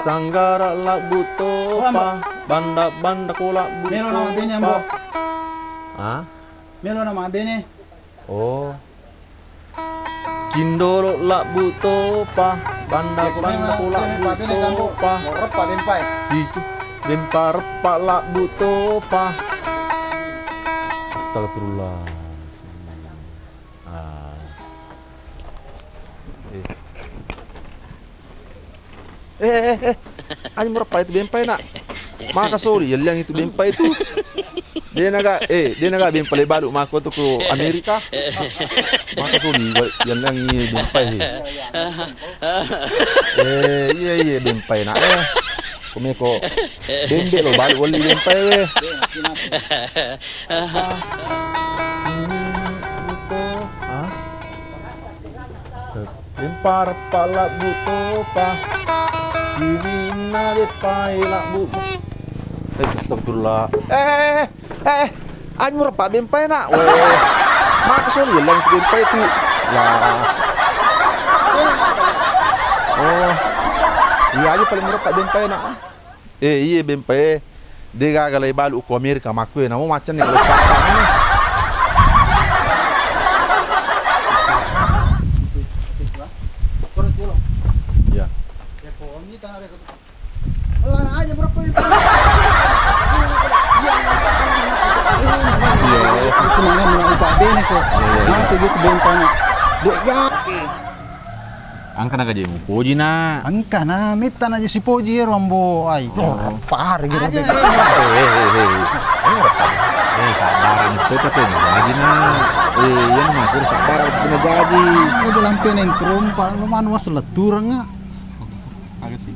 Sanggara lak buto pa, banda ko lak buto. Melo nama bene ambo. Ah? Melo nama bene. Oh. Cindolo lak buto pa, banda ko lak buto pa. Repa bempai. Situ bempar repak lak buto pa. Astagfirullah. Anjing merepa itu bempai nak. Maka sorry, yang itu bempai itu. Dia naga bempai balik maka tu ke Amerika. Maka sorry, yang ini bempai. Iya bempai nak. Ko bembe lo balik wali bempai we. Bempar palak buto pa. Dirina de pailak bu. Astagfirullah. Anjing merepa bempai nak. Maka sorry yang bempai itu. Lah. Oh. Iya aja paling merepa bempai nak. Iya bempai. Dia gagal balik ke Amerika maku nama macam ni kalau sakit ni. Ya. Allah aja berapa bempai. Iya, semangat menampak bene ko. Masih gitu bempainya. Duk ya. Angka naga je mu poji na. Angka na mitan aja si Poji rombo. Ay, par gitu. Sabaran itu tapi gaji na. Yang matur sabar kena gaji. Udah lampe nentrum pak, lu mana was letur nga. Agak sih.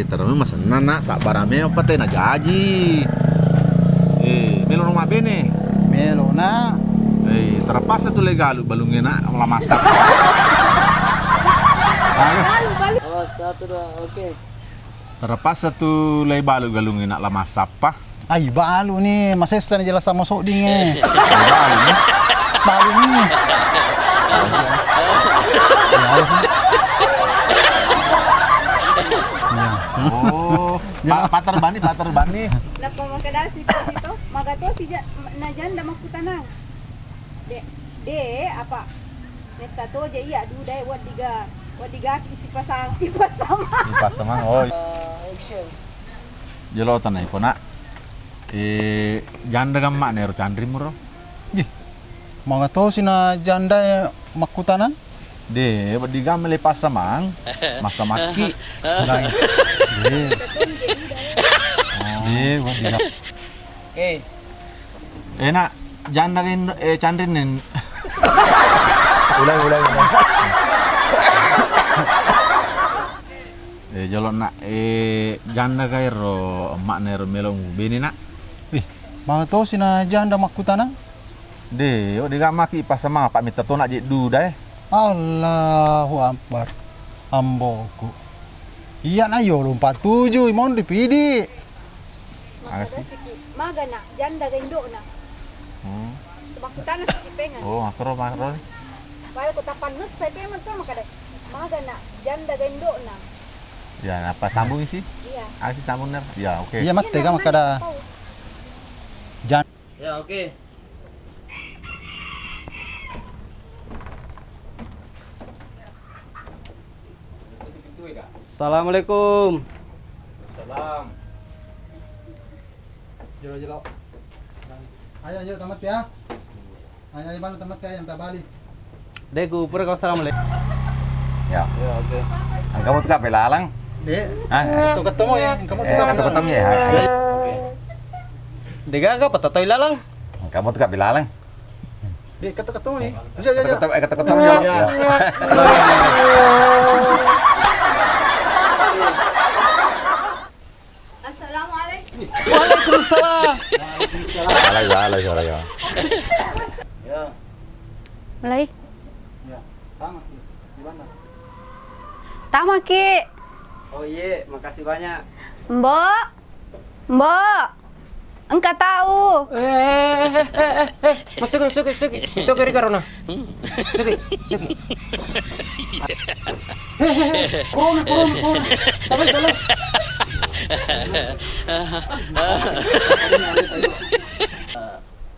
Terus mas nana sabarame apa teh na gaji. Melo nama bene. Melo na. Terlepas itu legal balungnya nak malah masak. Oh, 1, 2, oke. Terlepas satu lay balu galungnya nak lama sapa. Ay, balu nih, masesa na jelas sama sok dingin. Balu nih. Balu nih. Oh, patar bani. Napa makadasi dito? Magato si na janda makutanang. De apa? Neta to je iya dudai wadiga si pasama. Oh. Action. Jelotan ay ko na. Janda gamma nero chandri muro. Mga to sina janda makutanan. De wadiga melepas samang masamaki. Wadiga. Oke. Nak janda chandrin nen. Ulang. Jalon nak janda kay ro emak nero melong bini nak. Mga to sina janda makutanan. De wadiga maki pas sama pak mita to nak je du dai. Allahu Akbar. Amboku. Iya na yo 47 imon dipidi. Makadasi magana janda gendo na. Makutana si pengan. Oh, makro. Para ko tapanes sa pengan to makada. Magana janda gendo na. Ya, apa sambung sih? Iya. Sih sambung ner. Ya, oke. Iya mat tega makada. Jan. Ya, oke. Assalamualaikum. Salam. Jelo. Ayo tamat ya. Ayo balik tamat ya yang tabali. Degu pura kau assalamualaikum. Ya. Ya, oke. Kamu tuh sampai lalang. Dek, Ah, ketemu ya. Kamu tuh ketemu ya. Oke. Dega ka patatoy lalang. Kamu tuh sampai lalang. Dek, ketemu ya. Ya. Ketemu ya. Assalamualaikum. Waalaikumsalam. Waalaikumsalam. Ya. Mulai. Ya. Tamat. Gimana? Tama ki. Oh iya, makasih banyak. Mbok. engkau tahu. Masuk. Itu kiri karena. Suki. Corona. Salah.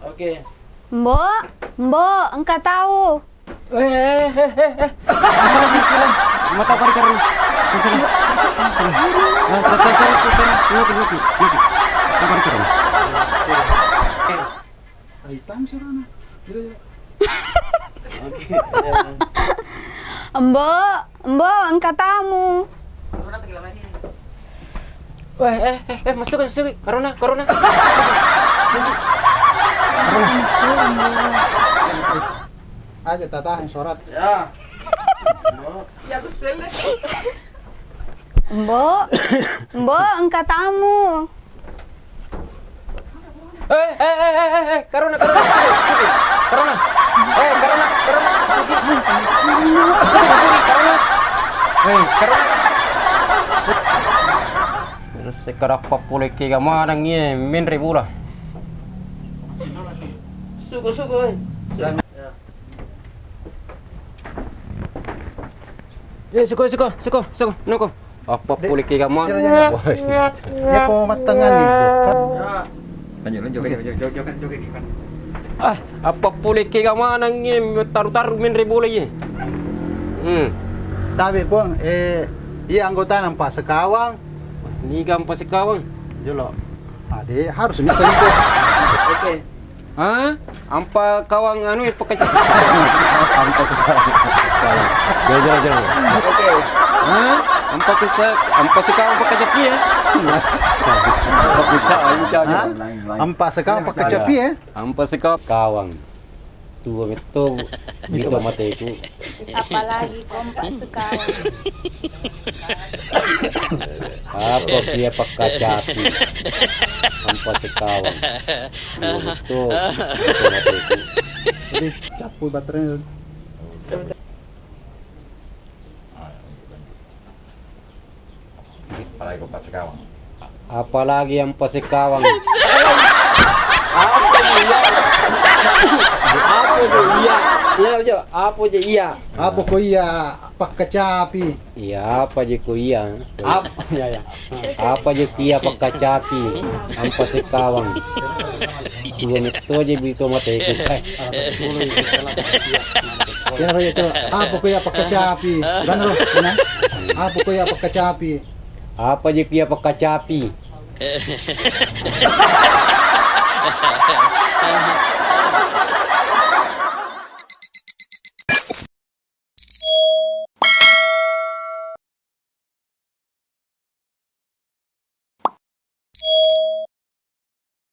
Oke. Mbok, engkau tahu. Salah. Mata kiri karena. Ay, tama siya Rana. Dilo. Mbok, engkau tamu. Masuk. Corona. Aja tatahan surat. Ya. Mbok, engkau tamu. Corona. Corona. Sekarang apa boleh ke mana ni? Min ribu lah. Sugo. Suko. Nuko. Apa boleh ke mana? Ya po matangan ni. Ya. Lanjut. Apa boleh ke mana ni? Taruh min ribu lagi. Tabi po, iya anggota ng Pasakawang. Ni gampa si kawang. Jolo. Ade, harus bisa itu. Oke. Ha? Ampa kawang anu ipakacak. Ampa sekali. Jangan. Oke. Ha? Ampa si kawang pakacak ya. Ampa Pasakawang pagkacapi Ampa si kawang. Tuwa itu dito mateku. Apalagi kompak sekawan. Apa dia pagkacapi? Ampa si kawang. Tuwa itu dito mateku. Jadi, capu baterai. Apalagi ang pasikawang. Apa ko iya pagkacapi? Iya, apa je ko iya? Apa je ko iya pagkacapi ang pasikawang. Tuwa nito je bito mateku. Yan ro ito. Apa ko iya pagkacapi? Ganro, ina. Apa ko iya pagkacapi? Apa je ko iya pagkacapi?